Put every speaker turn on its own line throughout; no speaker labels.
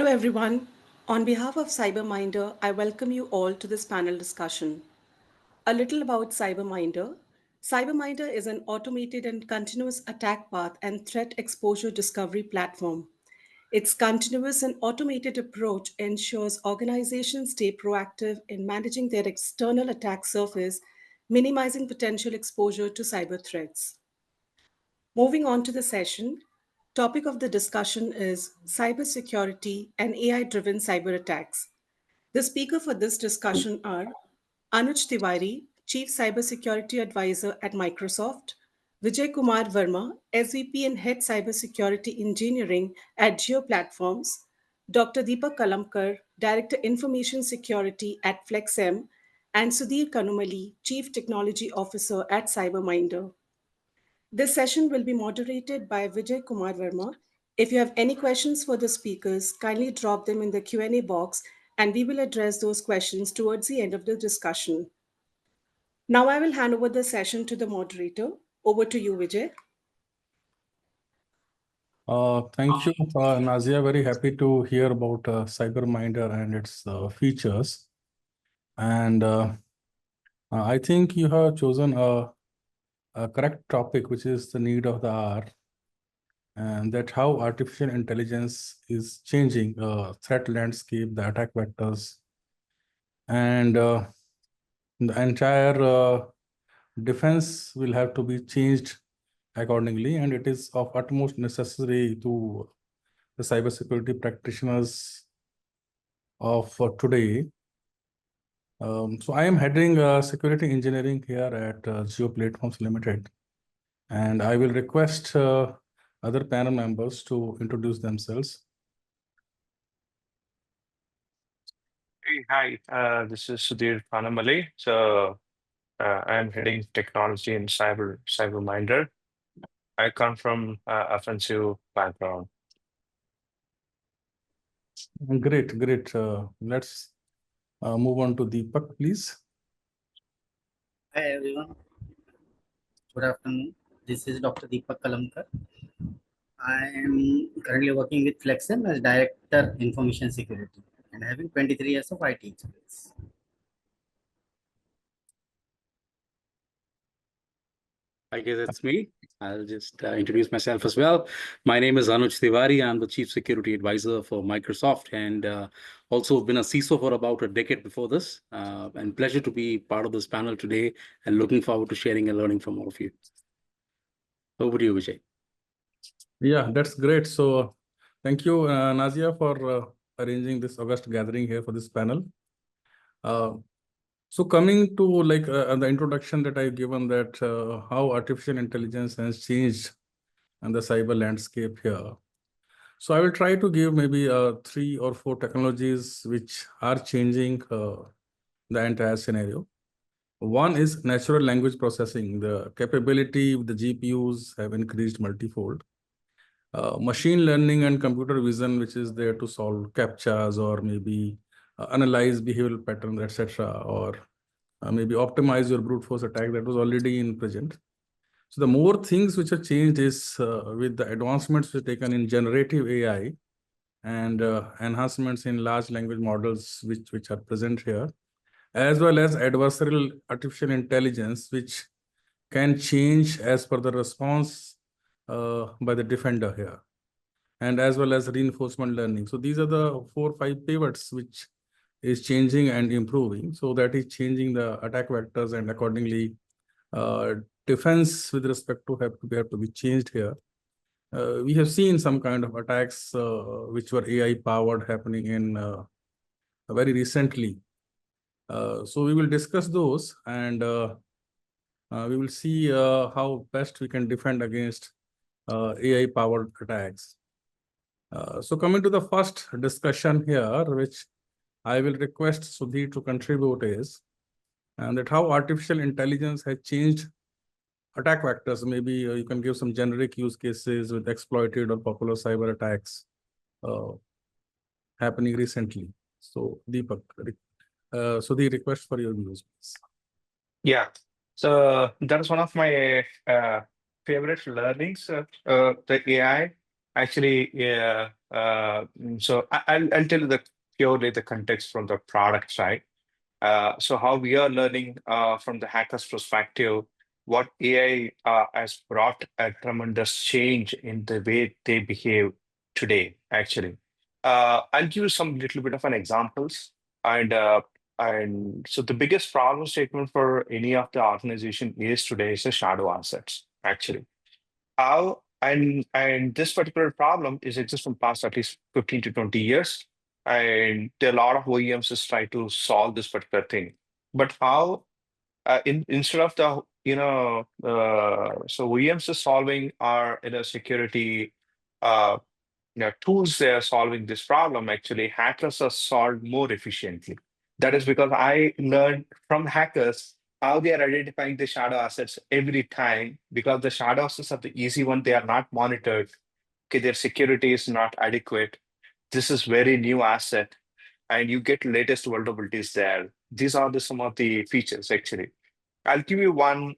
Hello, everyone. On behalf of CyberMindr, I welcome you all to this panel discussion. A little about CyberMindr. CyberMindr is an automated and continuous attack path and threat exposure discovery platform. Its continuous and automated approach ensures organizations stay proactive in managing their external attack surface, minimizing potential exposure to cyber threats. Moving on to the session, topic of the discussion is cybersecurity and AI-driven cyber attacks. The speaker for this discussion are Anujh Tewari, Chief Cybersecurity Advisor at Microsoft, Vijay Kumar Verma, SVP and Head Cybersecurity Engineering at Geo Platforms, Dr. Deepak Kalambkar, Director Information Security at FlexM, and Sudheer Kanumalli, Chief Technology Officer at CyberMindr. This session will be moderated by Vijay Kumar Verma. If you have any questions for the speakers, kindly drop them in the Q&A box and we will address those questions towards the end of the discussion. Now I will hand over the session to the moderator. Over to you, Vijay.
Thank you, Nazia. Very happy to hear about CyberMindr and its features. And I think you have chosen a correct topic, which is the need of the hour, and that how artificial intelligence is changing threat landscape, the attack vectors, and the entire defense will have to be changed accordingly, and it is of utmost necessary to the cybersecurity practitioners of today. So I am heading security engineering here at Geo Platforms Limited, and I will request other panel members to introduce themselves.
Hey, hi, this is Sudheer Kanumalli. So I'm heading technology in CyberMindr. I come from offensive background.
Great, great. Let's move on to Deepak, please.
Hi everyone. Good afternoon. This is Dr. Deepak Kalambkar. I am currently working with FlexM as Director Information Security and having 23 years of IT experience.
I guess that's me. I'll just introduce myself as well. My name is Anujh Tewari. I'm the Chief Security Advisor for Microsoft and also been a CISO for about a decade before this. And pleasure to be part of this panel today and looking forward to sharing and learning from all of you. Over to you, Vijay.
Yeah, that's great. So thank you, Nazia, for arranging this August gathering here for this panel. So coming to the introduction that I've given, that how artificial intelligence has changed and the cyber landscape here. So I will try to give maybe 3 or 4 technologies which are changing the entire scenario. One is natural language processing. The capability of the GPUs have increased multifold. Machine learning and computer vision, which is there to solve CAPTCHAs or maybe analyze behavioral patterns, etc., or maybe optimize your brute force attack that was already in present. So the more things which have changed is with the advancements which are taken in generative AI and enhancements in large language models which are present here, as well as adversarial artificial intelligence, which can change as per the response by the defender here, and as well as reinforcement learning. So these are the 4 or 5 pivots which is changing and improving. So that is changing the attack vectors, and accordingly defense with respect to have to be changed here. We have seen some kind of attacks which were AI powered happening in very recently. So we will discuss those, and we will see how best we can defend against AI powered attacks. So coming to the first discussion here, which I will request Sudheer to contribute, is and that how artificial intelligence has changed attack vectors. Maybe you can give some generic use cases with exploited or popular cyber attacks happening recently. So Deepak, Sudheer, request for your views, please.
Yeah, so that's one of my favorite learnings. The AI actually I'll tell you the purely the context from the product side. So how we are learning from the hacker's perspective, what AI has brought a tremendous change in the way they behave today, actually. I'll give you some little bit of an examples. And so the biggest problem statement for any of the organization is today is the shadow assets, actually. How and this particular problem is exists from past at least 15 to 20 years. And there are a lot of OEMs just try to solve this particular thing. But how instead of the so OEMs are solving our security uh tools they are solving this problem, actually hackers are solved more efficiently. That is because I learned from hackers how they are identifying the shadow assets every time, because the shadow assets are the easy one, they are not monitored. Okay, their security is not adequate. This is very new asset and you get latest vulnerabilities there. These are some of the features, actually. I'll give you one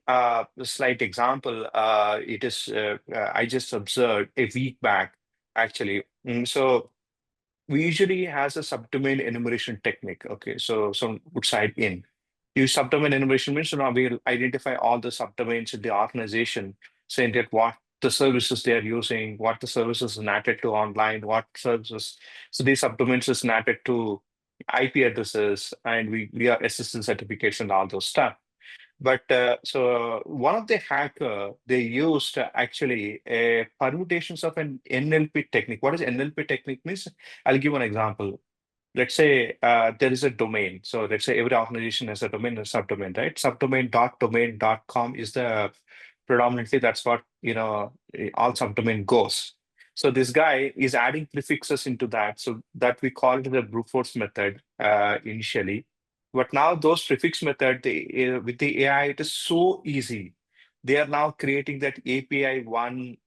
slight example. It is I just observed a week back, actually. So we usually has a subdomain enumeration technique. Okay, so some would side in. Use subdomain enumeration means now we'll identify all the subdomains in the organization, saying that what the services they are using, what the services is natted to online, what services. So these subdomains is natted to IP addresses, and we are SSL certificates and all those stuff. But so one of the hacker they used actually permutations of an NLP technique. What is NLP technique means? I'll give an example. Let's say there is a domain. So let's say every organization has a domain and subdomain, right? Subdomain.domain.com is the predominantly that's what all subdomain goes. So this guy is adding prefixes into that. So that we call it the brute force method initially. But now those prefix method, with the AI, it is so easy. They are now creating that API1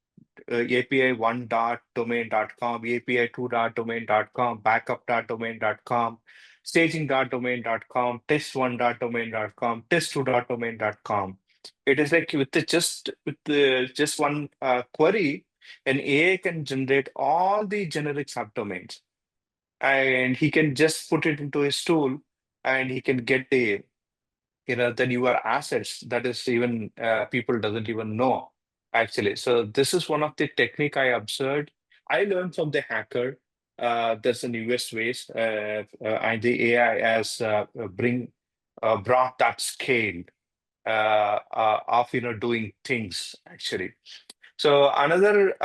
dot domain.com, API2 dot domain.com, backup dot domain.com, staging dot domain.com, test1 dot domain.com, test2 dot domain.com. It is like with just one query, an AI can generate all the generic subdomains, and he can just put it into his tool, and he can get the newer assets that is even people doesn't even know, actually. So this is one of the technique I observed. I learned from the hacker. There's the newest ways, and the AI has brought that scale of doing things, actually. So another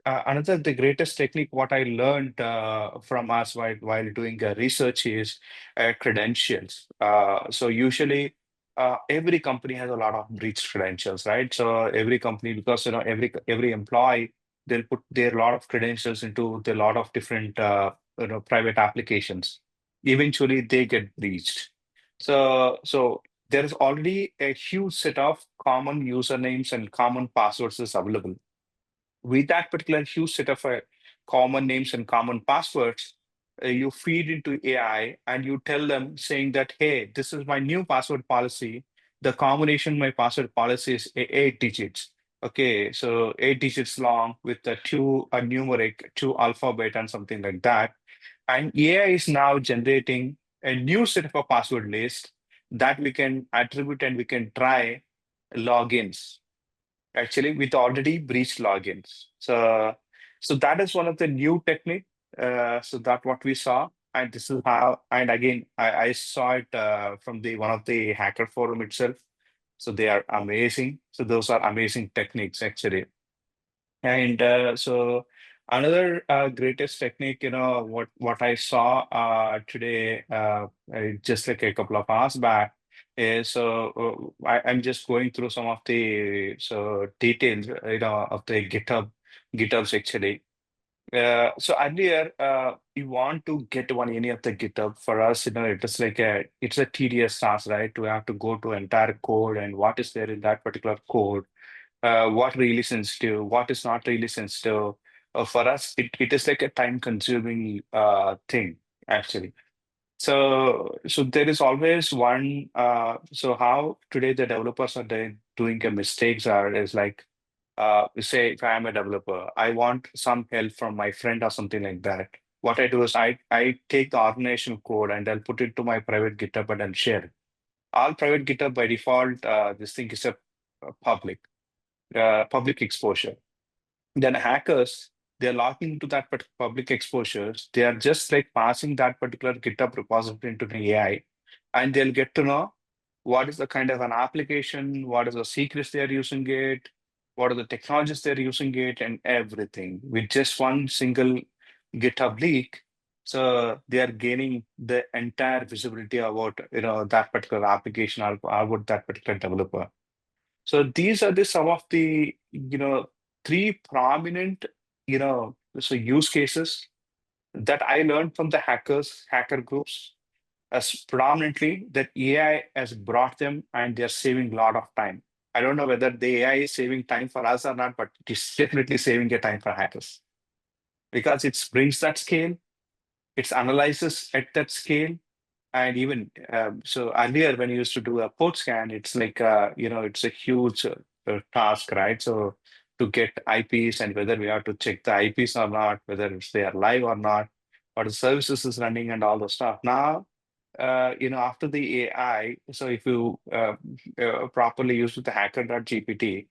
the greatest technique what I learned from us while doing research is credentials. So usually every company has a lot of breached credentials, right? So every company, because every employee, they'll put their lot of credentials into the lot of different private applications. Eventually they get breached. So there is already a huge set of common usernames and common passwords is available. With that particular huge set of common names and common passwords, you feed into AI and you tell them saying that, hey, this is my new password policy. The combination of my password policy is 8 digits. Okay, so 8 digits long with the two a numeric, two alphabet, and something like that. And AI is now generating a new set of a password list that we can attribute and we can try logins, actually with already breached logins. So that is one of the new technique. So that what we saw, and this is how. And again, I saw it from the one of the hacker forum itself. So they are amazing. So those are amazing techniques, actually. And so another greatest technique, what I saw today, just like a couple of hours back, is I'm just going through some of the details, of the GitHubs, actually. So earlier, you want to get one any of the GitHub for us, it's a tedious task, right? To have to go to entire code and what is there in that particular code, what really sensitive, what is not really sensitive. For us, it is like a time-consuming thing, actually. So there is always one. So how today the developers are doing a mistakes is like say if I am a developer, I want some help from my friend or something like that. What I do is I take the organization code and I'll put it to my private GitHub and I'll share it. All private GitHub by default, this thing is a public exposure. Then hackers, they're logging into that public exposures. They are just like passing that particular GitHub repository into the AI, and they'll get to know what is the kind of an application, what is the secrets they're using it, what are the technologies they're using it, and everything with just one single GitHub leak. So they are gaining the entire visibility about that particular application or about that particular developer. So these are the some of the three prominent use cases that I learned from the hacker groups, as predominantly that AI has brought them and they're saving a lot of time. I don't know whether the AI is saving time for us or not, but it's definitely saving a time for hackers because it brings that scale, it analyzes at that scale, and even so earlier when you used to do a port scan, it's like it's a huge task, right? So to get IPs and whether we have to check the IPs or not, whether it's they are live or not, or the services is running and all the stuff. Now, after the AI, so if you properly use the hacker GPT,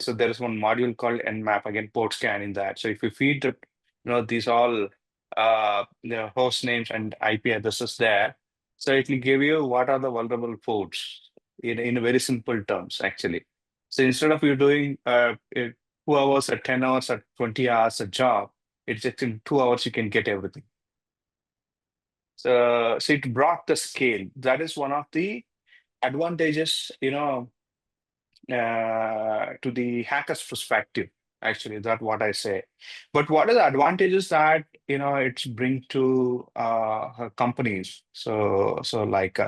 so there is one module called Nmap, again, port scan in that. So if you feed the, these all host names and IP addresses there. So it will give you what are the vulnerable ports in very simple terms, actually. So instead of you doing 2 hours or 10 hours or 20 hours a job, it's just in 2 hours you can get everything. So it brought the scale. That is one of the advantages, to the hacker's perspective. Actually, that's what I say. But what are the advantages that it's bring to companies? So like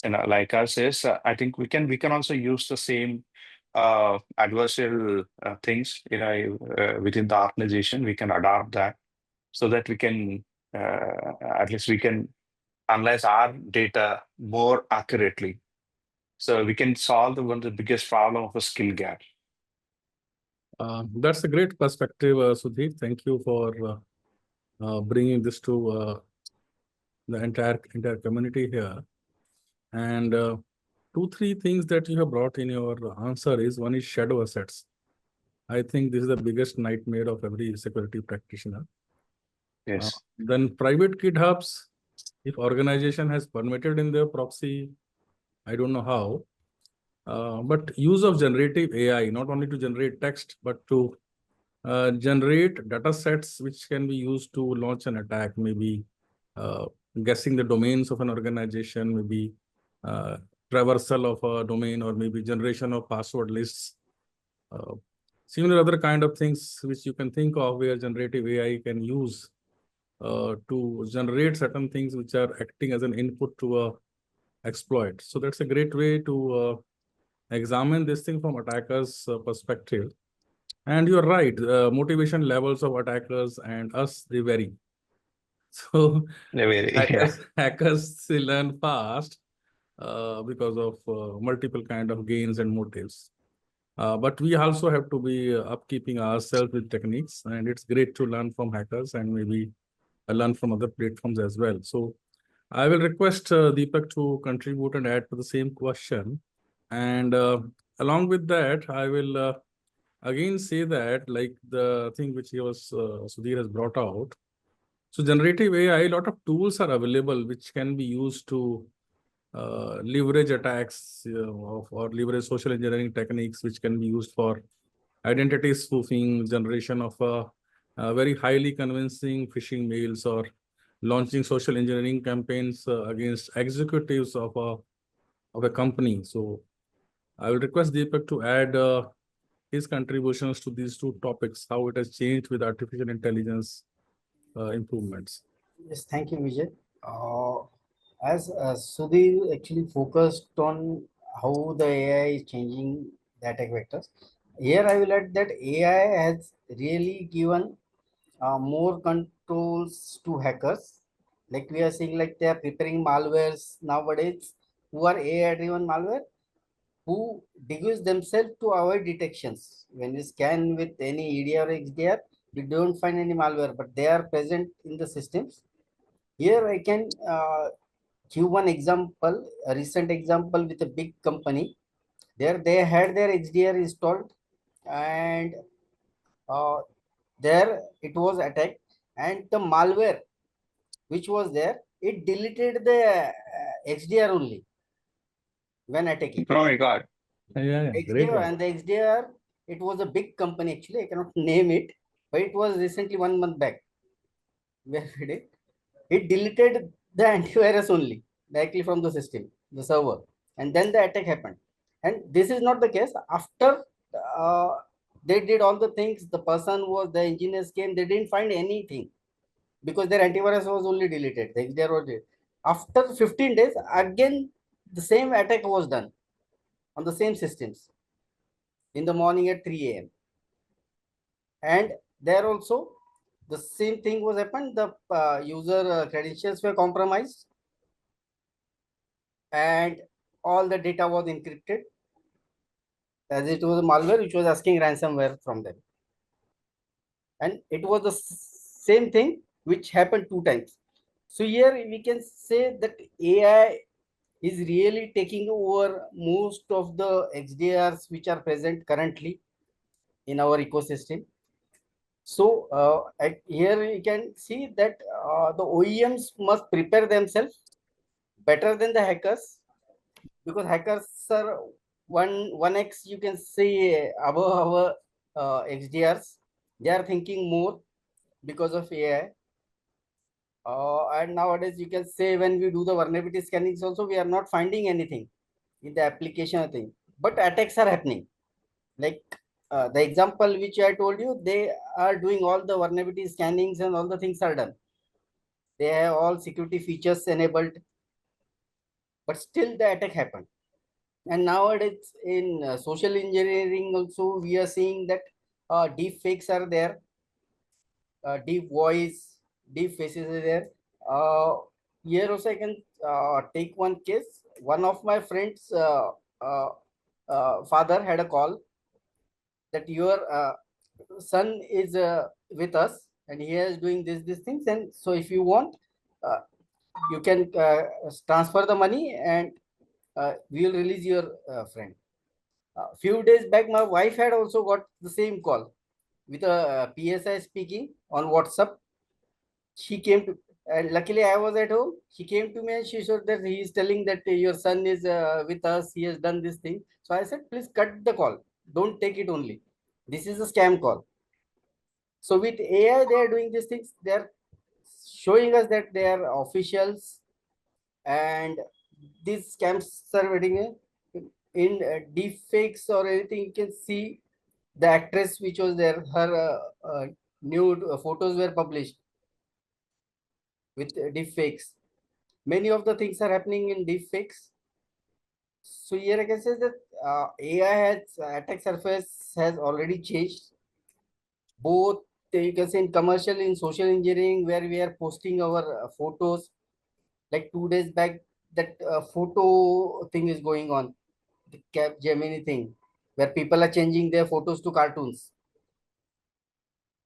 like us is I think we can also use the same adversarial things within the organization. We can adopt that so that we can at least we can analyze our data more accurately. So we can solve one of the biggest problem of a skill gap.
That's a great perspective, Sudheer. Thank you for bringing this to the entire community here. And 2-3 things that you have brought in your answer is, one is shadow assets. I think this is the biggest nightmare of every security practitioner.
Yes.
Then private GitHubs, if organization has permitted in their proxy, I don't know how, but use of generative AI, not only to generate text, but to generate data sets which can be used to launch an attack, maybe guessing the domains of an organization, maybe traversal of a domain, or maybe generation of password lists. Similar other kind of things which you can think of where generative AI can use to generate certain things which are acting as an input to a exploit. So that's a great way to examine this thing from attackers' perspective. And you're right, motivation levels of attackers and us, they vary. So hackers they learn fast because of multiple kind of gains and motives. But we also have to be upkeeping ourselves with techniques, and it's great to learn from hackers and maybe learn from other platforms as well. So I will request Deepak to contribute and add to the same question. And along with that, I will again say that, like the thing which Sudheer has brought out. So generative AI, a lot of tools are available which can be used to leverage attacks or leverage social engineering techniques, which can be used for identity spoofing, generation of very highly convincing phishing mails, or launching social engineering campaigns against executives of a company. So I will request Deepak to add his contributions to these two topics, how it has changed with artificial intelligence improvements.
Yes, thank you, Vijay. As Sudheer actually focused on how the AI is changing the attack vectors. Here I will add that AI has really given more controls to hackers. Like we are seeing, like they are preparing malwares nowadays, who are AI-driven malware, who disguise themselves to avoid detections. When you scan with any EDR or XDR, you don't find any malware, but they are present in the systems. Here I can give one example, a recent example with a big company. There they had their XDR installed, and uh, there it was attacked, and the malware which was there, it deleted the XDR only when attacking.
Oh my God.
Yeah, great
XDR
one.
and the XDR, it was a big company actually. I cannot name it, but it was recently 1 month back. Where did it? It deleted the antivirus only directly from the system, the server, and then the attack happened. And this is not the case. After uh, they did all the things, the engineers came, they didn't find anything because their antivirus was only deleted. The XDR was deleted. After 15 days, again the same attack was done on the same systems in the morning at 3 a.m. And there also the same thing was happened. The user credentials were compromised, and all the data was encrypted, as it was a malware which was asking ransomware from them. And it was the same thing which happened 2 times. So here we can say that AI is really taking over most of the XDRs which are present currently in our ecosystem. So here we can see that the OEMs must prepare themselves better than the hackers, because hackers are 1x, you can say, above our XDRs. They are thinking more because of AI. And nowadays, you can say when we do the vulnerability scannings also, we are not finding anything in the application thing, but attacks are happening. Like the example which I told you, they are doing all the vulnerability scannings and all the things are done. They have all security features enabled, but still the attack happened. And nowadays in social engineering also, we are seeing that deep fakes are there, deep voice, deep faces are there. Uh, Here also I can take one case. One of my friends' uh, father had a call that your son is with us and he is doing these things, and so if you want, uh, you can transfer the money, and we will release your friend. A few days back, my wife had also got the same call with a PSI speaking on WhatsApp. She came to, and luckily I was at home. She came to me and she said that he is telling that your son is with us. He has done this thing. So I said, please cut the call. Don't take it only. This is a scam call. So with AI, they are doing these things. They are showing us that they are officials, and these scams are getting in deep fakes or anything. You can see the actress which was there, her nude photos were published with deep fakes. Many of the things are happening in deep fakes. So here I can say that AI has attack surface has already changed. Both you can say in commercial, in social engineering, where we are posting our photos. Like 2 days back, that photo thing is going on, the Cap Gemini thing, where people are changing their photos to cartoons.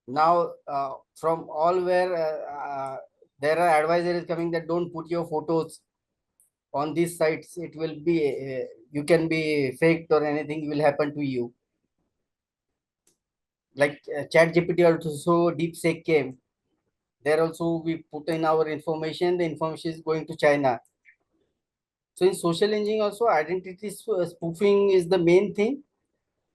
Now, from all where there are advisories coming that don't put your photos on these sites. It will be you can be faked or anything will happen to you. Like Chat GPT also DeepSeek came. There also we put in our information. The information is going to China. So in social engineering also, identity spoofing is the main thing.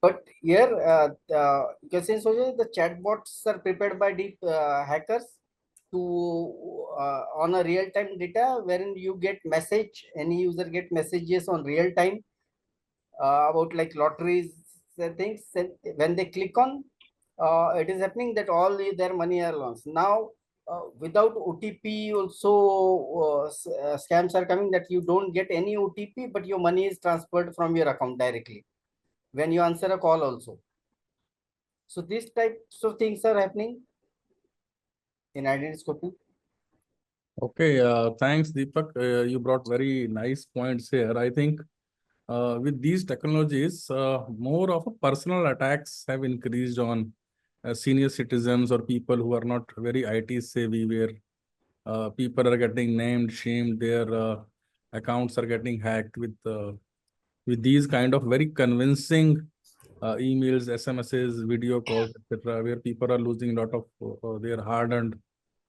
But here, you can say social, the chatbots are prepared by deep hackers to on a real time data, wherein you get message, any user get messages on real time about like lotteries and things. And when they click on, it is happening that all their money are lost. Now, without OTP also scams are coming that you don't get any OTP, but your money is transferred from your account directly when you answer a call also. So these types of things are happening in identity scoping.
Okay, thanks, Deepak. You brought very nice points here. I think with these technologies, more of a personal attacks have increased on senior citizens or people who are not very IT savvy, where people are getting named, shamed, their accounts are getting hacked with these kind of very convincing emails, SMSs, video calls, etc., where people are losing a lot of their hard-earned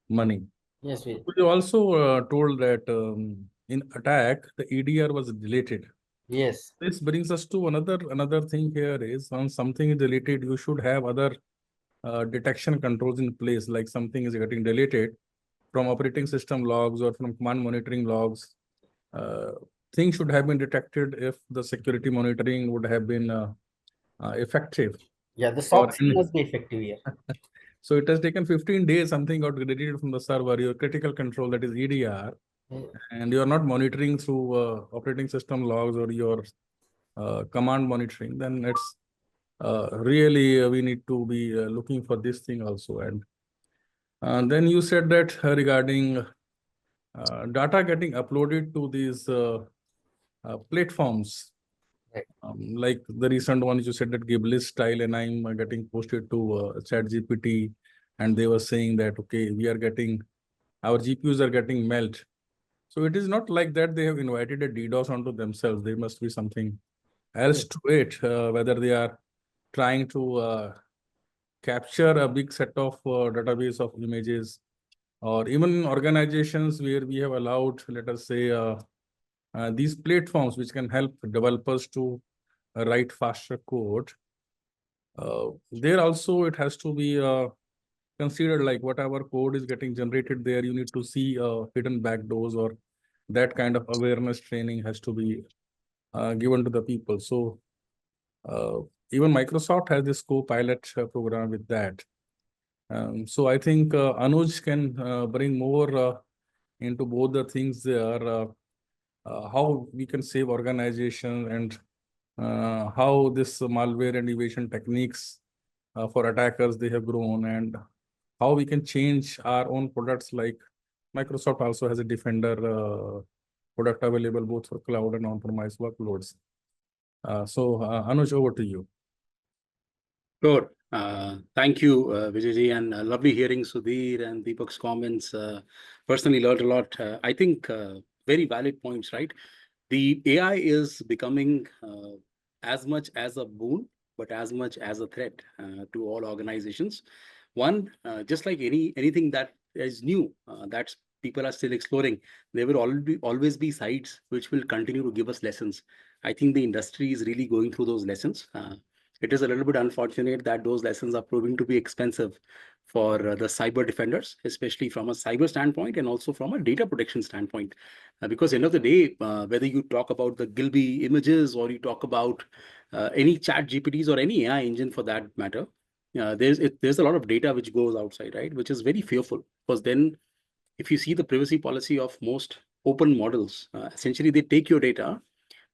money.
Yes, we.
You also told that in attack, the EDR was deleted.
Yes.
This brings us to another thing here is when something is deleted, you should have other detection controls in place, like something is getting deleted from operating system logs or from command monitoring logs. Things should have been detected if the security monitoring would have been effective.
Yeah, the
Or
SOC must be effective here.
so it has taken 15 days, something got deleted from the server, your critical control, that is EDR, and you are not monitoring through operating system logs or your command monitoring, then it's really we need to be looking for this thing also. And then you said that regarding data getting uploaded to these platforms.
Right.
Like the recent one, you said that Ghibli style, and I'm getting posted to ChatGPT, and they were saying that, okay, we are getting, our GPUs are getting melt. So it is not like that they have invited a DDoS onto themselves. There must be something else to it, whether they are trying to capture a big set of database of images, or even organizations where we have allowed, let us say, these platforms which can help developers to write faster code. There also it has to be considered, like whatever code is getting generated there, you need to see hidden backdoors, or that kind of awareness training has to be given to the people. So even Microsoft has this co-pilot program with that. So I think Anuj can bring more into both the things there, how we can save organization, and how this malware and evasion techniques for attackers, they have grown, and how we can change our own products. Like Microsoft also has a Defender product available both for cloud and on-premise workloads. So Anuj, over to you.
Sure. Thank you, Vijay, and lovely hearing Sudheer and Deepak's comments. Personally learned a lot. I think very valid points, right? The AI is becoming as much as a boon, but as much as a threat to all organizations. One, just like anything that is new, that people are still exploring, there will always be sites which will continue to give us lessons. I think the industry is really going through those lessons. It is a little bit unfortunate that those lessons are proving to be expensive for the cyber defenders, especially from a cyber standpoint and also from a data protection standpoint. Because end of the day, whether you talk about the Gilby images or you talk about any chat GPTs or any AI engine for that matter, there's a lot of data which goes outside, right? Which is very fearful, because then if you see the privacy policy of most open models, essentially they take your data,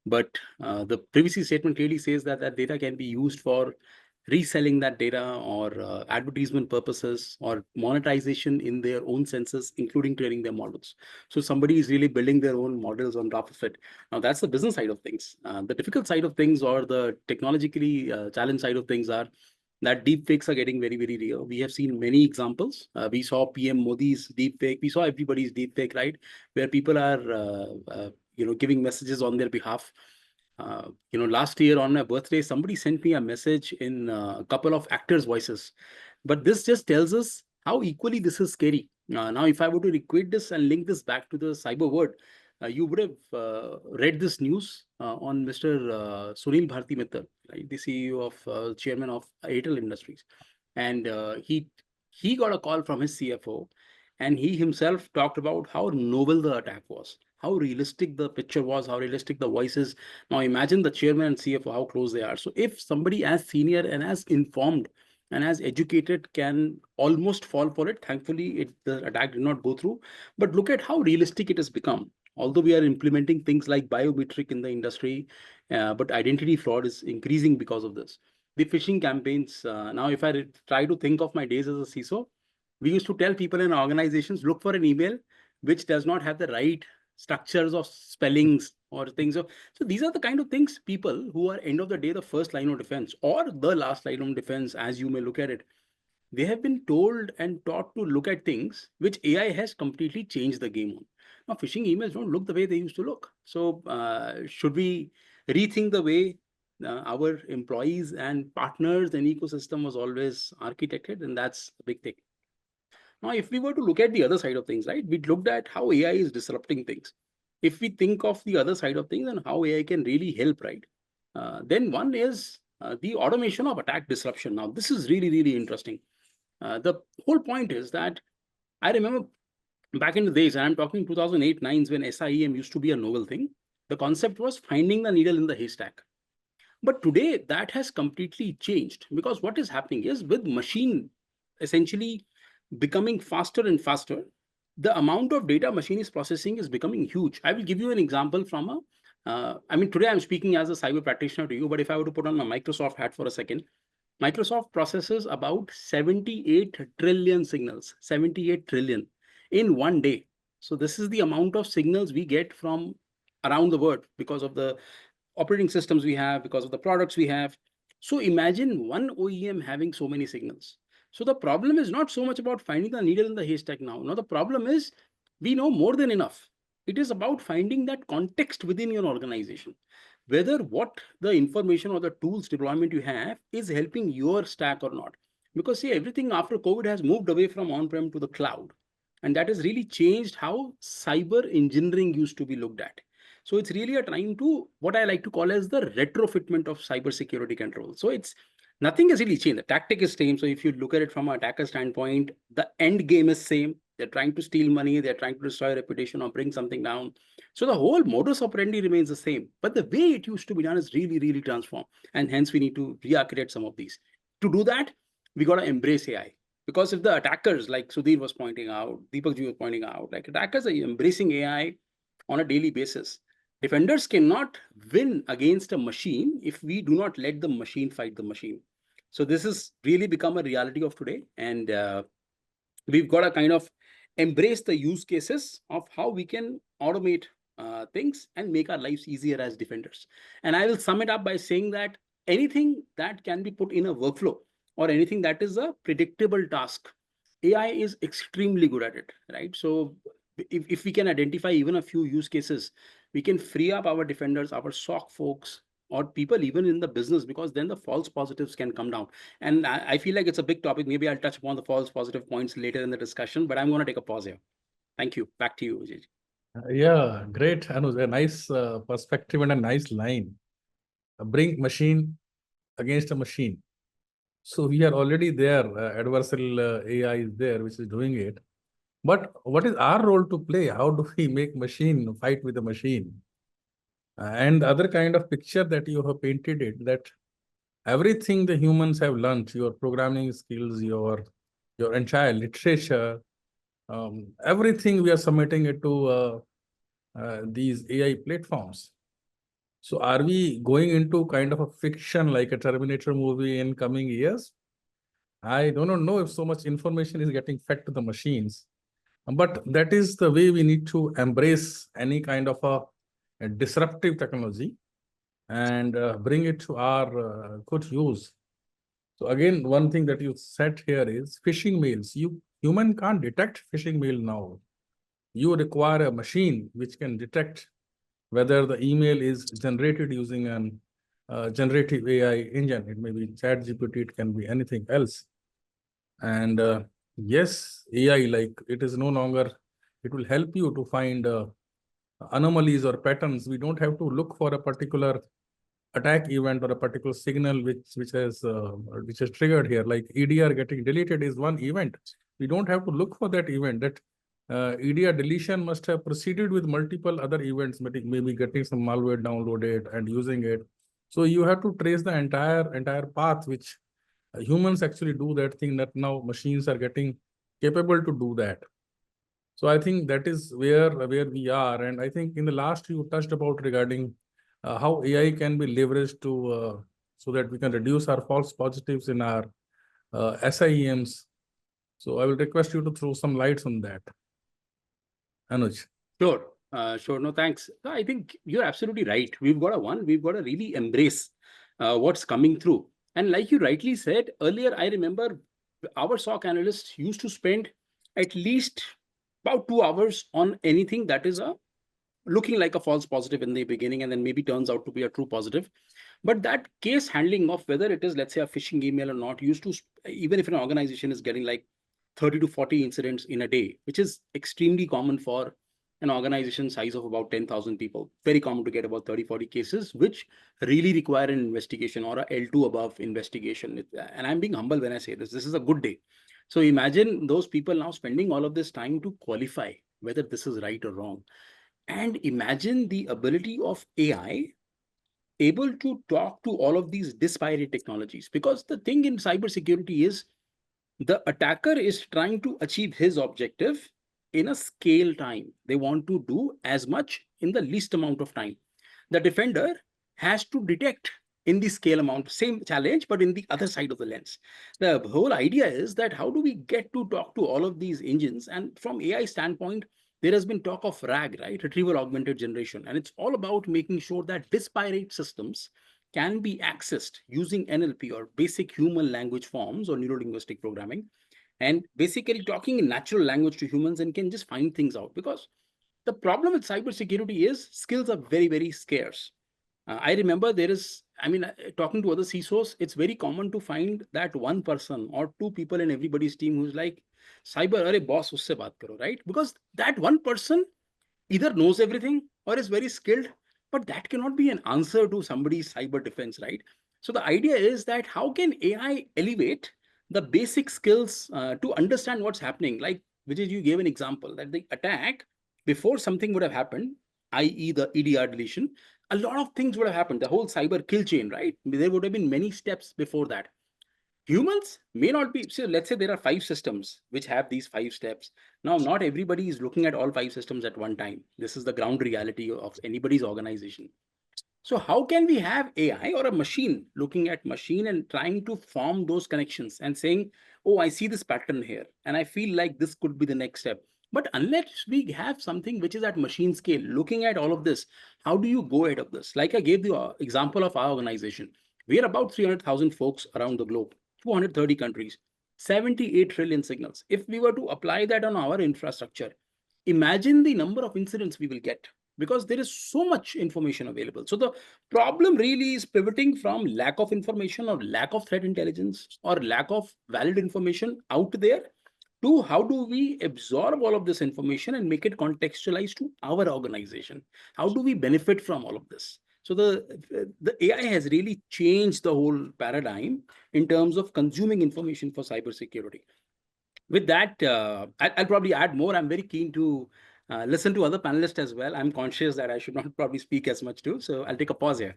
but the privacy statement clearly says that that data can be used for reselling that data, or advertisement purposes, or monetization in their own senses, including training their models. So somebody is really building their own models on top of it. Now that's the business side of things. The difficult side of things, or the technologically challenged side of things, are that deep fakes are getting very, very real. We have seen many examples. We saw PM Modi's deep fake. We saw everybody's deep fake, right? Where people are, giving messages on their behalf. Last year on my birthday, somebody sent me a message in a couple of actors' voices. But this just tells us how equally this is scary. Now, if I were to equate this and link this back to the cyber world, you would have read this news on Mr. Sunil Bharti Mittal, right, the CEO of chairman of Airtel Industries, and he got a call from his CFO, and he himself talked about how novel the attack was, how realistic the picture was, how realistic the voice is. Now imagine the chairman and CFO, how close they are. So if somebody as senior and as informed and as educated can almost fall for it, thankfully the attack did not go through. But look at how realistic it has become. Although we are implementing things like biometric in the industry, but identity fraud is increasing because of this. The phishing campaigns, now if I try to think of my days as a CISO, we used to tell people in organizations, look for an email which does not have the right structures of spellings or things. So these are the kind of things people who are end of the day the first line of defense or the last line of defense, as you may look at it, they have been told and taught to look at things which AI has completely changed the game on. Now, phishing emails don't look the way they used to look. So should we rethink the way our employees and partners and ecosystem was always architected? And that's a big thing. Now, if we were to look at the other side of things, right, we looked at how AI is disrupting things. If we think of the other side of things and how AI can really help, right, then one is the automation of attack disruption. Now, this is really, really interesting. The whole point is that I remember back in the days, and I'm talking 2008-9 when SIEM used to be a novel thing. The concept was finding the needle in the haystack. But today that has completely changed, because what is happening is with machine essentially becoming faster and faster, the amount of data machine is processing is becoming huge. I will give you an example from today I'm speaking as a cyber practitioner to you, but if I were to put on a Microsoft hat for a second, Microsoft processes about 78 trillion signals, 78 trillion in one day. So this is the amount of signals we get from around the world because of the operating systems we have, because of the products we have. So imagine one OEM having so many signals. So the problem is not so much about finding the needle in the haystack now. No, the problem is we know more than enough. It is about finding that context within your organization, whether what the information or the tools deployment you have is helping your stack or not. Because see, everything after COVID has moved away from on-prem to the cloud. And that has really changed how cyber engineering used to be looked at. So it's really a trying to what I like to call as the retrofitment of cybersecurity control. So it's nothing has really changed. The tactic is same. So if you look at it from an attacker standpoint, the end game is same. They're trying to steal money. They're trying to destroy reputation or bring something down. So the whole modus operandi remains the same. But the way it used to be done is really, really transformed. And hence we need to re-architect some of these. To do that, we got to embrace AI. Because if the attackers, like Sudheer was pointing out, Deepak was pointing out, like attackers are embracing AI on a daily basis. Defenders cannot win against a machine if we do not let the machine fight the machine. So this has really become a reality of today. And we've got to kind of embrace the use cases of how we can automate things and make our lives easier as defenders. And I will sum it up by saying that anything that can be put in a workflow or anything that is a predictable task, AI is extremely good at it, right? So if we can identify even a few use cases, we can free up our defenders, our SOC folks, or people even in the business, because then the false positives can come down. And I feel like it's a big topic. Maybe I'll touch upon the false positive points later in the discussion, but I'm going to take a pause here. Thank you. Back to you, Vijay.
Yeah, great, Anuj. A nice perspective and a nice line. Bring machine against a machine. So we are already there. Adversarial AI is there, which is doing it. But what is our role to play? How do we make machine fight with the machine? And the other kind of picture that you have painted it, that everything the humans have learned, your programming skills, your entire literature, everything we are submitting it to these AI platforms. So are we going into kind of a fiction like a Terminator movie in coming years? I don't know if so much information is getting fed to the machines, but that is the way we need to embrace any kind of a disruptive technology and bring it to our good use. So again, one thing that you said here is phishing mails. Human can't detect phishing mail now. You require a machine which can detect whether the email is generated using an generative AI engine. It may be ChatGPT, it can be anything else. And yes, AI, like it is no longer, it will help you to find anomalies or patterns. We don't have to look for a particular attack event or a particular signal which is triggered here. Like EDR getting deleted is one event. We don't have to look for that event. That EDR deletion must have proceeded with multiple other events, maybe getting some malware downloaded and using it. So you have to trace the entire path, which humans actually do that thing that now machines are getting capable to do that. So I think that is where we are. And I think in the last you touched about regarding how AI can be leveraged to so that we can reduce our false positives in our SIEMs. So I will request you to throw some lights on that. Anuj.
Sure. Sure. No, thanks. No, I think you're absolutely right. We've got to really embrace what's coming through. And like you rightly said earlier, I remember our SOC analysts used to spend at least about 2 hours on anything that is looking like a false positive in the beginning and then maybe turns out to be a true positive. But that case handling of whether it is, let's say, a phishing email or not, used to, even if an organization is getting like 30 to 40 incidents in a day, which is extremely common for an organization size of about 10,000 people, very common to get about 30, 40 cases, which really require an investigation or a L2 above investigation. And I'm being humble when I say this. This is a good day. So imagine those people now spending all of this time to qualify whether this is right or wrong. And imagine the ability of AI able to talk to all of these disparate technologies. Because the thing in cybersecurity is the attacker is trying to achieve his objective in a scale time. They want to do as much in the least amount of time. The defender has to detect in the scale amount, same challenge, but in the other side of the lens. The whole idea is that how do we get to talk to all of these engines? And from AI standpoint, there has been talk of RAG, right? Retrieval augmented generation. And it's all about making sure that disparate systems can be accessed using NLP or basic human language forms or neuro-linguistic programming, and basically talking in natural language to humans and can just find things out. Because the problem with cybersecurity is skills are very, very scarce. I remember talking to other CISOs, it's very common to find that one person or two people in everybody's team who's like, cyber, arey boss, usse baat karo, right? Because that one person either knows everything or is very skilled, but that cannot be an answer to somebody's cyber defense, right? So the idea is that how can AI elevate the basic skills to understand what's happening? Like, Vijay, you gave an example that the attack, before something would have happened, i.e. the EDR deletion, a lot of things would have happened, the whole cyber kill chain, right? There would have been many steps before that. Humans may not be, so let's say there are 5 systems which have these 5 steps. Now, not everybody is looking at all 5 systems at one time. This is the ground reality of anybody's organization. So how can we have AI or a machine looking at machine and trying to form those connections and saying, oh, I see this pattern here, and I feel like this could be the next step. But unless we have something which is at machine scale, looking at all of this, how do you go ahead of this? Like I gave the example of our organization. We are about 300,000 folks around the globe, 230 countries, 78 trillion signals. If we were to apply that on our infrastructure, imagine the number of incidents we will get, because there is so much information available. So the problem really is pivoting from lack of information or lack of threat intelligence or lack of valid information out there to how do we absorb all of this information and make it contextualized to our organization? How do we benefit from all of this? So the AI has really changed the whole paradigm in terms of consuming information for cybersecurity. With that, I'll probably add more. I'm very keen to listen to other panelists as well. I'm conscious that I should not probably speak as much too. So I'll take a pause here.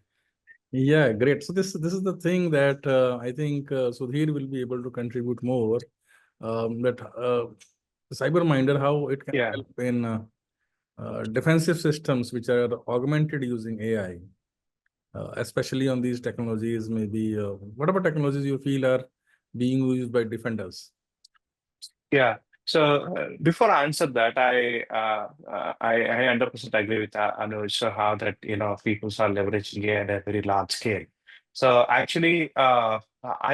Yeah, great. So this is the thing that I think Sudheer will be able to contribute more. That CyberMindr, how it can help in defensive systems which are augmented using AI, especially on these technologies. Maybe whatever technologies you feel are being used by defenders.
Yeah. So before I answer that, I 100% agree with Anuj. So how that people are leveraging AI at a very large scale. So actually, I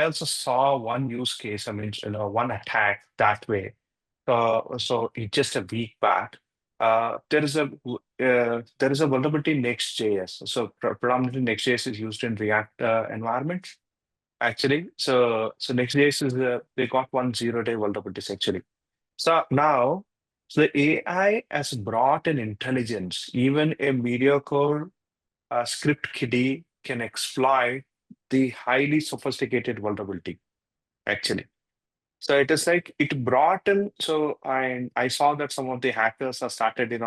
also saw one use case. I mean, one attack that way. So just a week back, there is a vulnerability in Next.js. So predominantly Next.js is used in React environments. Actually, so Next.js is they got 1 0-day vulnerabilities actually. So now, the AI has brought an intelligence. Even a mediocre script kiddie can exploit the highly sophisticated vulnerability, actually. So it is like it brought in. So I saw that some of the hackers have started,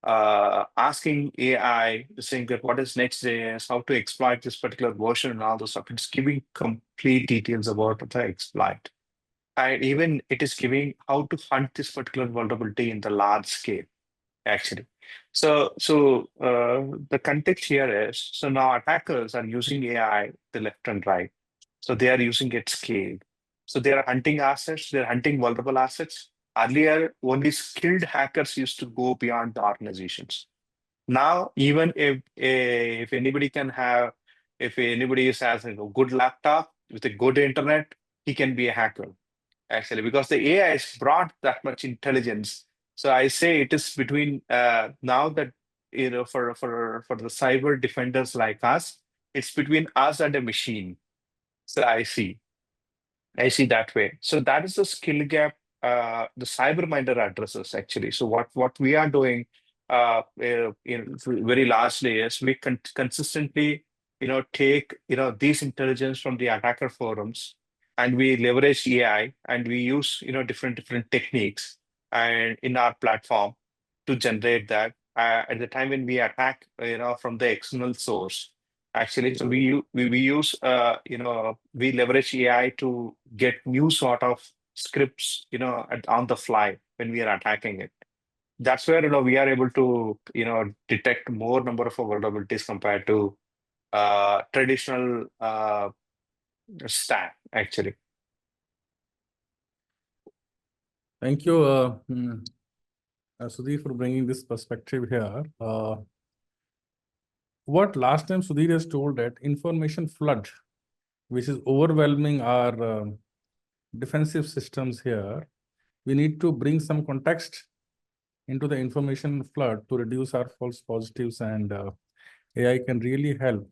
asking AI, saying that what is Next.js, how to exploit this particular version and all those stuff. It's giving complete details about the exploit. And even it is giving how to hunt this particular vulnerability in the large scale, actually. So the context here is, so now attackers are using AI the left and right. So they are using it scale. So they are hunting assets, they're hunting vulnerable assets, Earlier, only skilled hackers used to go beyond the organizations. Now, even if anybody can have, if anybody has a good laptop with a good internet, he can be a hacker, actually, because the AI has brought that much intelligence. So I say it is between now that, for the cyber defenders like us, it's between us and a machine. So I see that way. So that is the skill gap the CyberMindr addresses, actually. So what we are doing very largely is we consistently take these intelligence from the attacker forums, and we leverage AI, and we use different techniques and in our platform to generate that at the time when we attack from the external source. Actually, so we use we leverage AI to get new sort of scripts on the fly when we are attacking it. That's where we are able to detect more number of vulnerabilities compared to traditional stack, actually.
Thank you, Sudheer, for bringing this perspective here. What last time Sudheer has told that information flood, which is overwhelming our defensive systems here, we need to bring some context into the information flood to reduce our false positives, and AI can really help.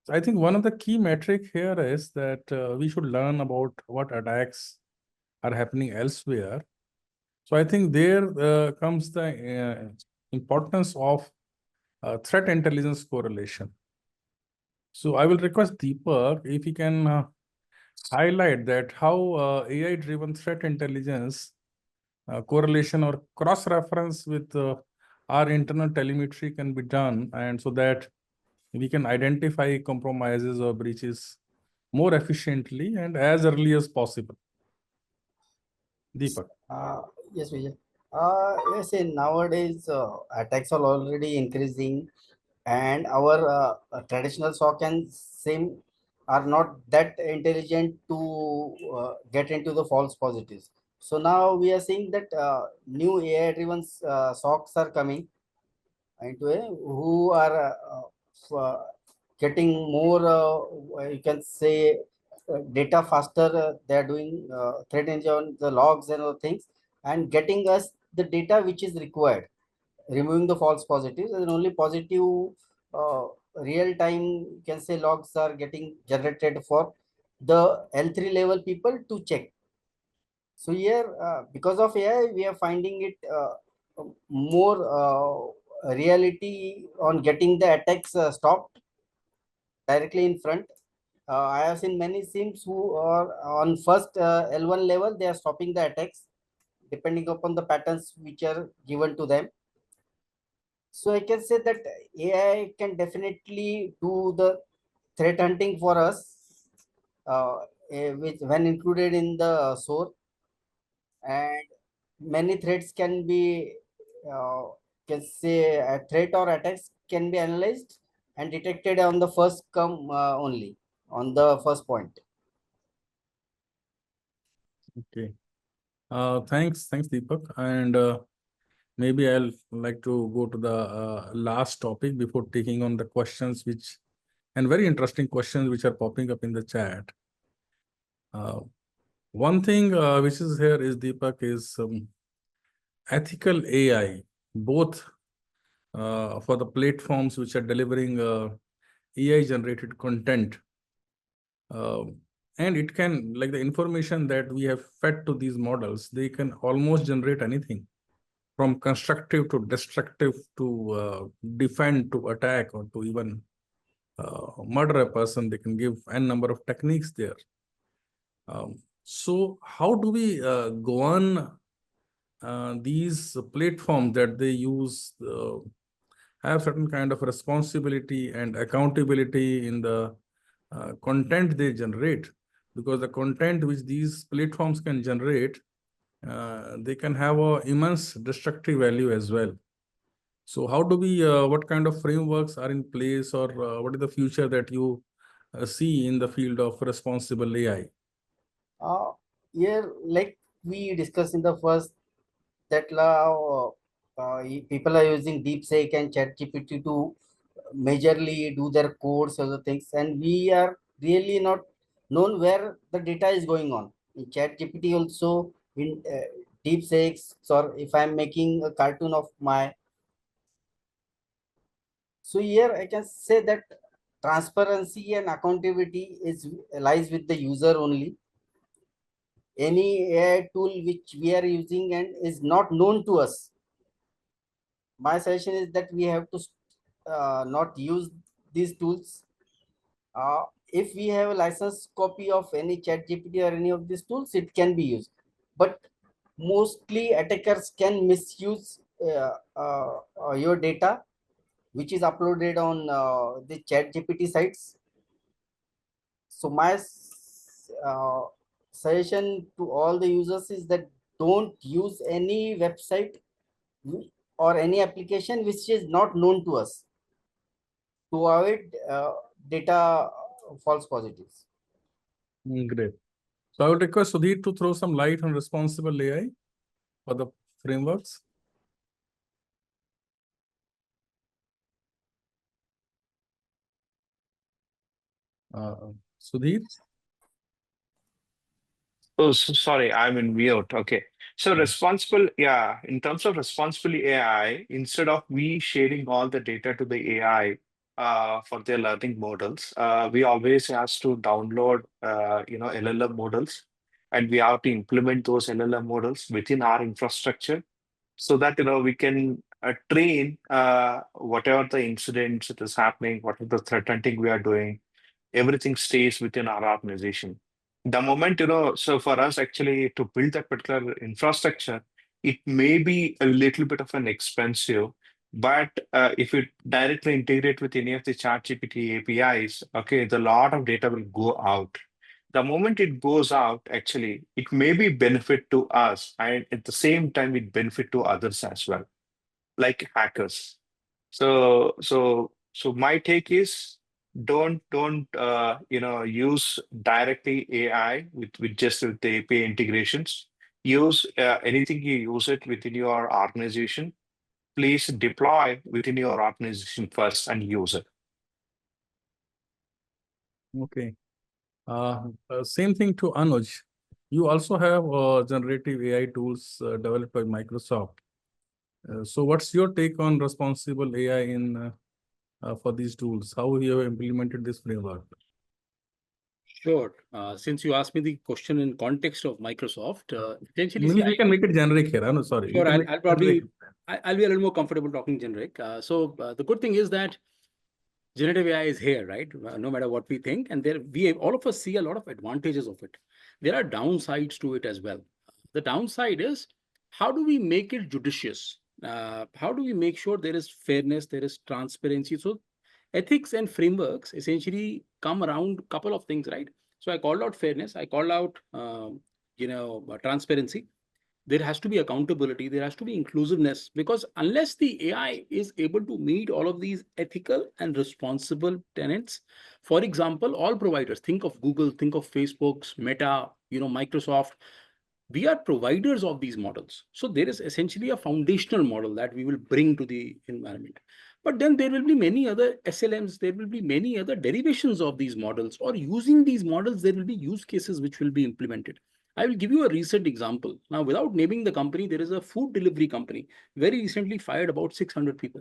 So I think one of the key metric here is that we should learn about what attacks are happening elsewhere. So I think there comes the importance of threat intelligence correlation. So I will request Deepak if he can highlight that how AI-driven threat intelligence correlation or cross-reference with our internal telemetry can be done, and so that we can identify compromises or breaches more efficiently and as early as possible. Deepak.
Yes, Vijay. Yes, nowadays attacks are already increasing, and our traditional SOC and SIM are not that intelligent to get into the false positives. So now we are seeing that new AI-driven SOCs are coming into a who are getting more, you can say, data faster. They are doing threat engine, the logs and other things, and getting us the data which is required, removing the false positives, and only positive real time, you can say, logs are getting generated for the L3 level people to check. So here, because of AI, we are finding it more reality on getting the attacks stopped directly in front. I have seen many sims who are on first L1 level, they are stopping the attacks depending upon the patterns which are given to them. So I can say that AI can definitely do the threat hunting for us, which when included in the SOAR, and many threats can be, can say, a threat or attacks can be analyzed and detected on the first come only on the first point.
Okay. Thanks, Deepak. And maybe I'll like to go to the last topic before taking on the questions and very interesting questions which are popping up in the chat. One thing which is here is, Deepak, is ethical AI, both for the platforms which are delivering AI-generated content. And it can, like the information that we have fed to these models, they can almost generate anything from constructive to destructive to defend, to attack, or to even murder a person. They can give n number of techniques there. So how do we go on these platforms that they use have certain kind of responsibility and accountability in the content they generate? Because the content which these platforms can generate, they can have an immense destructive value as well. So how do we, what kind of frameworks are in place, or what is the future that you see in the field of responsible AI?
Here, like we discussed in the first, that people are using DeepSeek and ChatGPT to majorly do their codes or the things, and we are really not known where the data is going on. In ChatGPT also, in DeepSeeks, or if I'm making a cartoon of my, so here I can say that transparency and accountability lies with the user only. Any AI tool which we are using and is not known to us, my suggestion is that we have to not use these tools. If we have a license copy of any chat GPT or any of these tools, it can be used. But mostly attackers can misuse your data, which is uploaded on the chat GPT sites. So my suggestion to all the users is that don't use any website or any application which is not known to us, to avoid data false positives.
Great. So I would request Sudheer to throw some light on responsible AI for the frameworks. Sudheer?
Oh, sorry, I'm in mute. Okay. So responsible, yeah, in terms of responsible AI, instead of we sharing all the data to the AI for their learning models, we always has to download, LLM models, and we have to implement those LLM models within our infrastructure so that, we can train whatever the incidents that is happening, whatever the threat hunting we are doing, everything stays within our organization. The moment, so for us actually to build that particular infrastructure, it may be a little bit of an expensive, but if you directly integrate with any of the ChatGPT APIs, okay, the lot of data will go out. The moment it goes out, actually, it may be benefit to us, and at the same time, it benefit to others as well, like hackers. So my take is don't use directly AI with just with the API integrations. Use anything you use it within your organization. Please deploy within your organization first and use it.
Okay. Same thing to Anuj. You also have generative AI tools developed by Microsoft. So what's your take on responsible AI in for these tools? How you have implemented this framework?
Sure. Since you asked me the question in context of Microsoft, essentially,
Maybe we can make it generic here. No, sorry.
Sure, I'll probably
generic.
I'll be a little more comfortable talking generic. The good thing is that generative AI is here, right? No matter what we think, and all of us see a lot of advantages of it. There are downsides to it as well. The downside is, how do we make it judicious? How do we make sure there is fairness, there is transparency? So ethics and frameworks essentially come around a couple of things, right? So I called out fairness, I called out transparency. There has to be accountability, there has to be inclusiveness, because unless the AI is able to meet all of these ethical and responsible tenets, for example, all providers, think of Google, think of Facebook's, Meta, Microsoft, we are providers of these models. So there is essentially a foundational model that we will bring to the environment. But then there will be many other SLMs, there will be many other derivations of these models, or using these models, there will be use cases which will be implemented. I will give you a recent example. Now, without naming the company, there is a food delivery company, very recently fired about 600 people.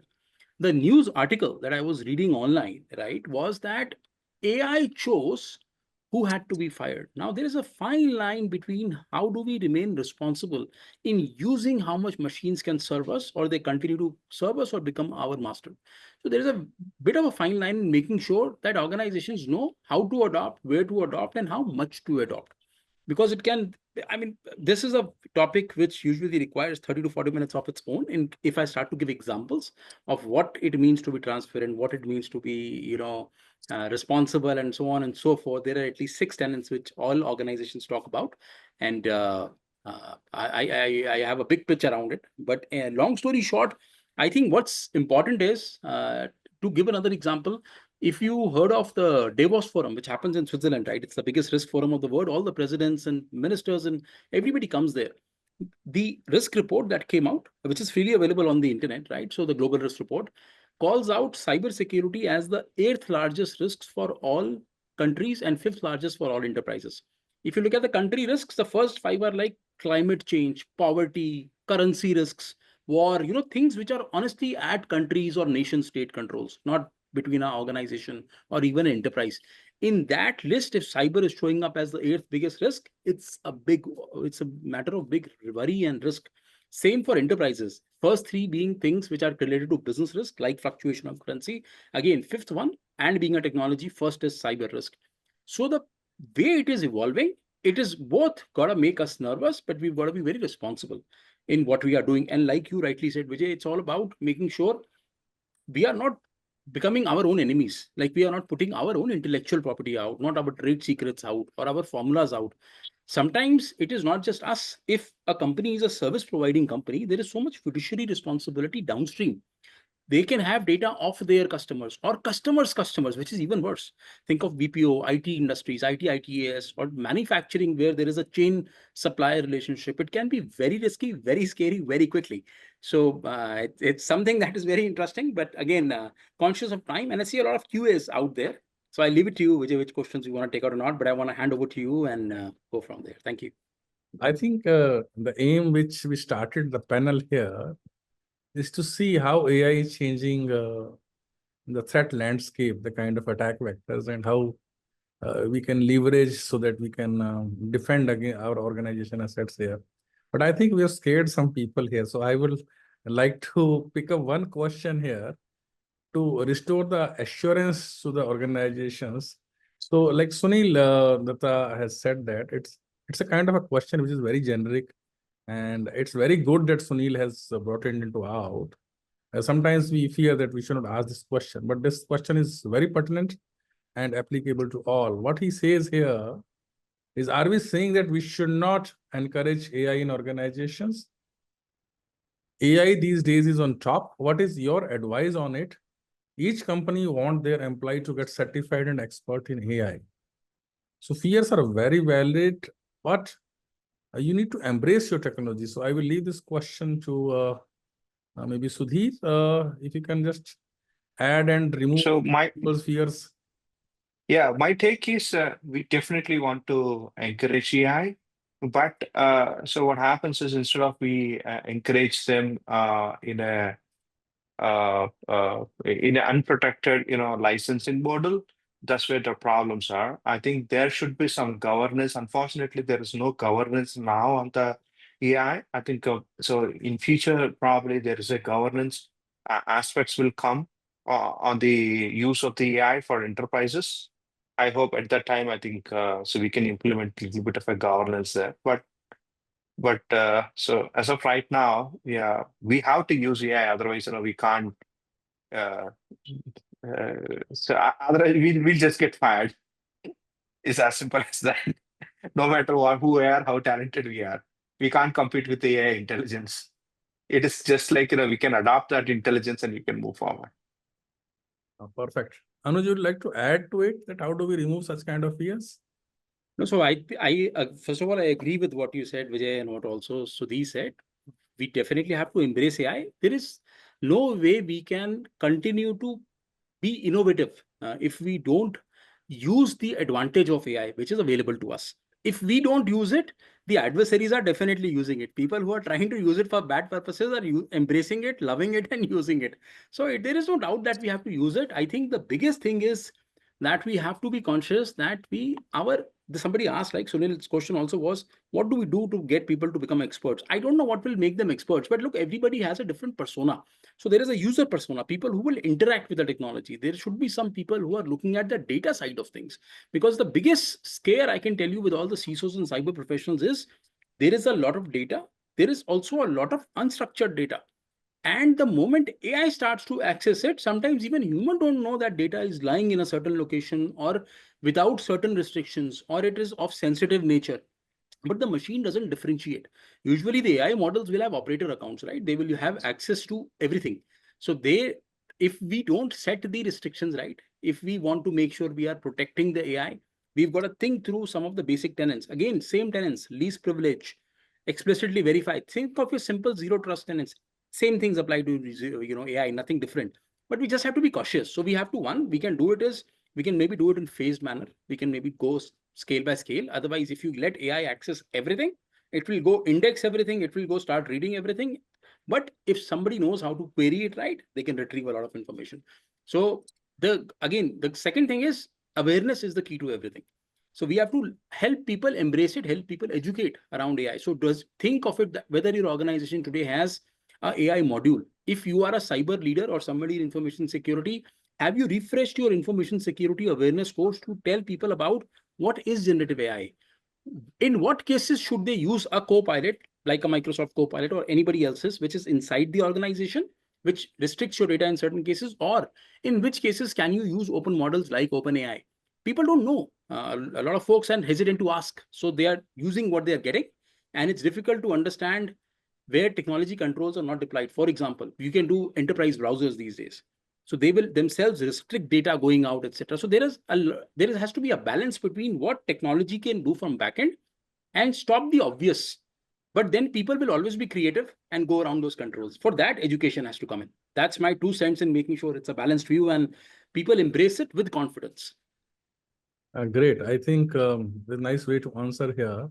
The news article that I was reading online, right, was that AI chose who had to be fired. Now, there is a fine line between how do we remain responsible in using how much machines can serve us, or they continue to serve us or become our master. So there is a bit of a fine line in making sure that organizations know how to adopt, where to adopt, and how much to adopt. Because this is a topic which usually requires 30 to 40 minutes of its own. And if I start to give examples of what it means to be transparent, what it means to be, responsible, and so on and so forth, there are at least 6 tenets which all organizations talk about. And I have a big pitch around it. But long story short, I think what's important is, to give another example, If you heard of the Davos Forum, which happens in Switzerland, right? It's the biggest risk forum of the world. All the presidents and ministers and everybody comes there. The risk report that came out, which is freely available on the internet, right? So the global risk report calls out cybersecurity as the 8th largest risks for all countries and 5th largest for all enterprises. If you look at the country risks, the first 5 are like climate change, poverty, currency risks, war, things which are honestly at countries or nation state controls, not between our organization or even an enterprise. In that list, if cyber is showing up as the 8th biggest risk, it's a matter of big worry and risk. Same for enterprises. First 3 being things which are related to business risk, like fluctuation of currency. Again, 5th one, and being a technology, first is cyber risk. So the way it is evolving, it is both got to make us nervous, but we've got to be very responsible in what we are doing. And like you rightly said, Vijay, it's all about making sure we are not becoming our own enemies. Like we are not putting our own intellectual property out, not our trade secrets out or our formulas out. Sometimes it is not just us. If a company is a service providing company, there is so much fiduciary responsibility downstream. They can have data of their customers or customers, which is even worse. Think of BPO, IT industries, ITAS, or manufacturing, where there is a chain supplier relationship. It can be very risky, very scary, very quickly. So it's something that is very interesting, but again, conscious of time. And I see a lot of QAs out there. So I leave it to you, Vijay, which questions you want to take out or not, but I want to hand over to you and go from there. Thank you.
I think the aim which we started the panel here is to see how AI is changing the threat landscape, the kind of attack vectors, and how we can leverage so that we can defend against our organization assets here. But I think we have scared some people here. So I will like to pick up one question here to restore the assurance to the organizations. So like Sunil Datta has said that it's a kind of a question which is very generic, and it's very good that Sunil has brought it into out. Sometimes we fear that we should not ask this question, but this question is very pertinent and applicable to all. What he says here is, are we saying that we should not encourage AI in organizations? AI these days is on top. What is your advice on it? Each company wants their employee to get certified and expert in AI. So fears are very valid, but you need to embrace your technology. So I will leave this question to maybe Sudheer, if you can just add and remove
So
those fears.
my take is we definitely want to encourage AI, but so what happens is instead of we encourage them in an unprotected, licensing model, that's where the problems are. I think there should be some governance. Unfortunately, there is no governance now on the AI. I think so. In future, probably there is a governance aspects will come on the use of the AI for enterprises. I hope at that time, I think so we can implement a little bit of a governance there. But so as of right now, yeah, we have to use AI. Otherwise, we can't. Uh, Otherwise, we'll just get fired. It's as simple as that. No matter who we are, how talented we are, we can't compete with AI intelligence. It is just like we can adopt that intelligence and we can move forward.
Perfect. Anuj, would you like to add to it that how do we remove such kind of fears?
No, so I first of all, I agree with what you said, Vijay, and what also Sudhi said. We definitely have to embrace AI. There is no way we can continue to be innovative if we don't use the advantage of AI, which is available to us. If we don't use it, the adversaries are definitely using it. People who are trying to use it for bad purposes are embracing it, loving it, and using it. So there is no doubt that we have to use it. I think the biggest thing is that we have to be conscious that somebody asked, like Sunil's question also was, what do we do to get people to become experts? I don't know what will make them experts, but look, everybody has a different persona. So there is a user persona, people who will interact with the technology. There should be some people who are looking at the data side of things, because the biggest scare I can tell you with all the CISOs and cyber professionals is there is a lot of data. There is also a lot of unstructured data. And the moment AI starts to access it, sometimes even humans don't know that data is lying in a certain location or without certain restrictions, or it is of sensitive nature. But the machine doesn't differentiate. Usually the AI models will have operator accounts, right? They will have access to everything. So they if we don't set the restrictions right, if we want to make sure we are protecting the AI, we've got to think through some of the basic tenets. Again, same tenets, least privilege, explicitly verified. Think of your simple zero trust tenets. Same things apply to AI, nothing different. But we just have to be cautious. So we have to, one, we can do it is, we can maybe do it in phased manner. We can maybe go scale by scale. Otherwise, if you let AI access everything, it will go index everything, it will go start reading everything. But if somebody knows how to query it right, they can retrieve a lot of information. So the second thing is awareness is the key to everything. So we have to help people embrace it, help people educate around AI. So think of it that whether your organization today has a AI module. If you are a cyber leader or somebody in information security, have you refreshed your information security awareness course to tell people about what is generative AI? In what cases should they use a co-pilot like a Microsoft Copilot or anybody else's, which is inside the organization, which restricts your data in certain cases, or in which cases can you use open models like OpenAI? People don't know. A lot of folks are hesitant to ask. So they are using what they are getting, and it's difficult to understand where technology controls are not deployed. For example, you can do enterprise browsers these days. So they will themselves restrict data going out, etc. So has to be a balance between what technology can do from backend and stop the obvious. But then people will always be creative and go around those controls. For that, education has to come in. That's my 2 cents in making sure it's a balanced view and people embrace it with confidence.
Great. I think the nice way to answer here.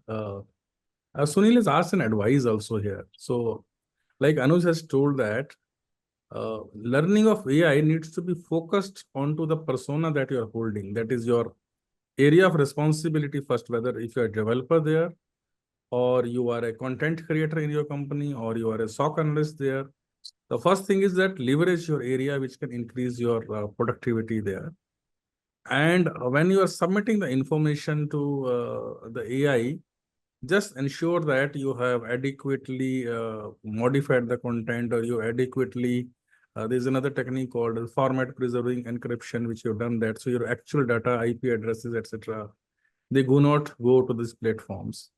Sunil has asked an advice also here. So, like Anuj has told that learning of AI needs to be focused onto the persona that you are holding. That is your area of responsibility first, whether if you're a developer there, or you are a content creator in your company, or you are a SOC analyst there. The first thing is that leverage your area, which can increase your productivity there. And when you are submitting the information to the AI, just ensure that you have adequately modified the content, or you adequately, there's another technique called format preserving encryption, which you've done that. So your actual data, IP addresses, etc., they do not go to these platforms.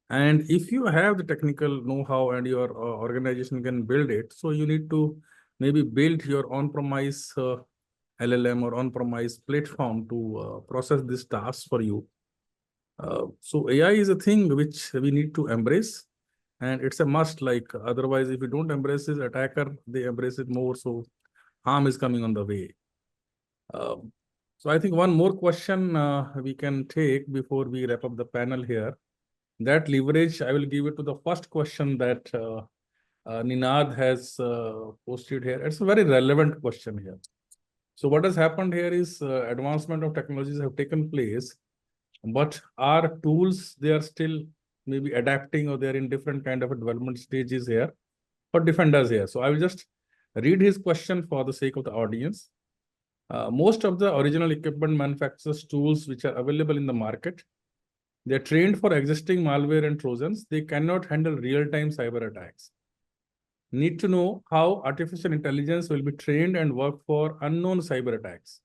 And if you have the technical know-how and your organization can build it, so you need to maybe build your on-premise LLM or on-premise platform to process these tasks for you. So AI is a thing which we need to embrace, and it's a must. Like otherwise, if we don't embrace it, attacker they embrace it more, so harm is coming on the way. So I think one more question we can take before we wrap up the panel here. That leverage, I will give it to the first question that Ninad has posted here. It's a very relevant question here. So what has happened here is advancement of technologies have taken place, but our tools, they are still maybe adapting, or they're in different kind of a development stages here for defenders here. So I will just read his question for the sake of the audience. Most of the original equipment manufacturers tools which are available in the market, they're trained for existing malware and trojans. They cannot handle real-time cyber attacks. Need to know how artificial intelligence will be trained and work for unknown cyber attacks.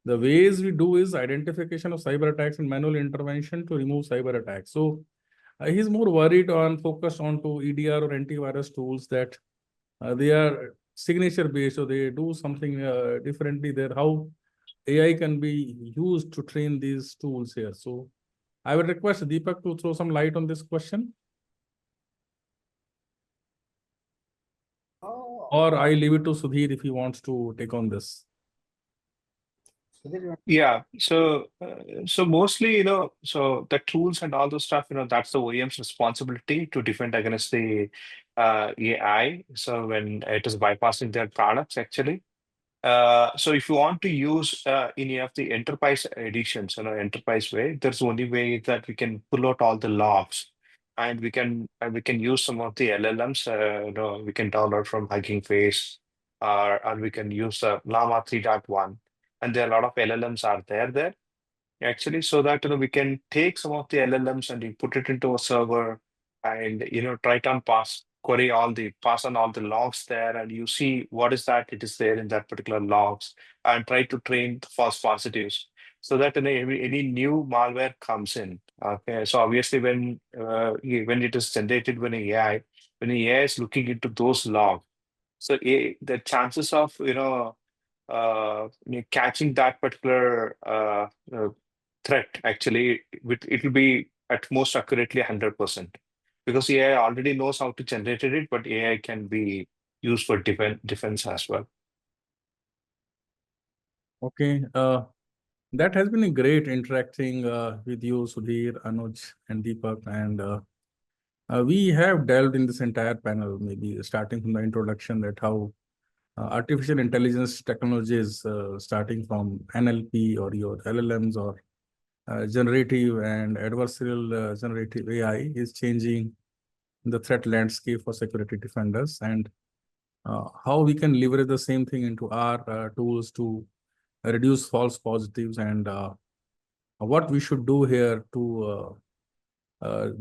The ways we do is identification of cyber attacks and manual intervention to remove cyber attacks. So he's more worried on focused onto EDR or antivirus tools that they are signature based, so they do something differently there. How AI can be used to train these tools here. So I would request Deepak to throw some light on this question. Or I leave it to Sudheer if he wants to take on this.
Yeah, so mostly, so the tools and all those stuff, that's the OEM's responsibility to defend against the AI. So when it is bypassing their products, actually. So if you want to use any of the enterprise editions, enterprise way, there's only way that we can pull out all the logs, and we can use some of the LLMs. We can download from Hugging Face, or we can use Llama 3.1, and there are a lot of LLMs are there actually, so that we can take some of the LLMs and we put it into a server, and try to pass on all the logs there, and you see what is that it is there in that particular logs, and try to train the false positives, so that any new malware comes in. Okay, so obviously when it is generated when the AI is looking into those logs, So the chances of catching that particular threat, actually, it will be at most accurately 100%, because AI already knows how to generate it, but AI can be used for defense as well.
Okay. That has been a great interacting with you, Sudheer, Anuj, and Deepak. And we have delved in this entire panel, maybe starting from the introduction, that how artificial intelligence technologies, starting from NLP or your LLMs or generative and adversarial generative AI, is changing the threat landscape for security defenders, and how we can leverage the same thing into our tools to reduce false positives, and what we should do here to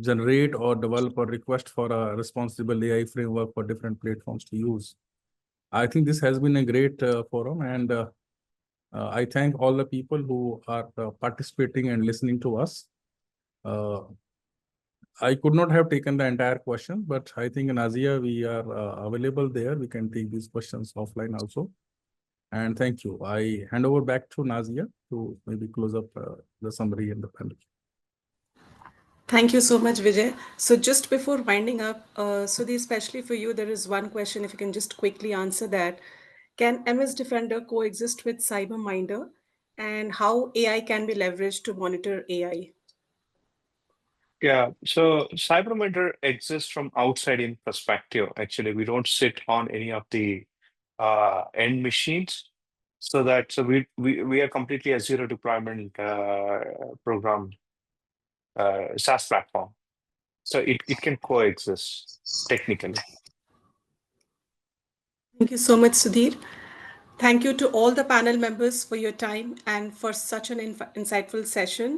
generate or develop or request for a responsible AI framework for different platforms to use. I think this has been a great forum, and I thank all the people who are participating and listening to us. I could not have taken the entire question, but I think in Azia we are available there. We can take these questions offline also. And thank you. I hand over back to Nazia to maybe close up the summary and the panel.
Thank you so much, Vijay. So just before winding up, Sudhi, especially for you, there is one question, if you can just quickly answer that. Can MS Defender coexist with CyberMindr, and how AI can be leveraged to monitor AI?
Yeah, so CyberMindr exists from outside in perspective. Actually, we don't sit on any of the end machines, so we are completely a zero deployment program SaaS platform. So it can coexist technically.
Thank you so much, Sudhir. Thank you to all the panel members for your time and for such an insightful session.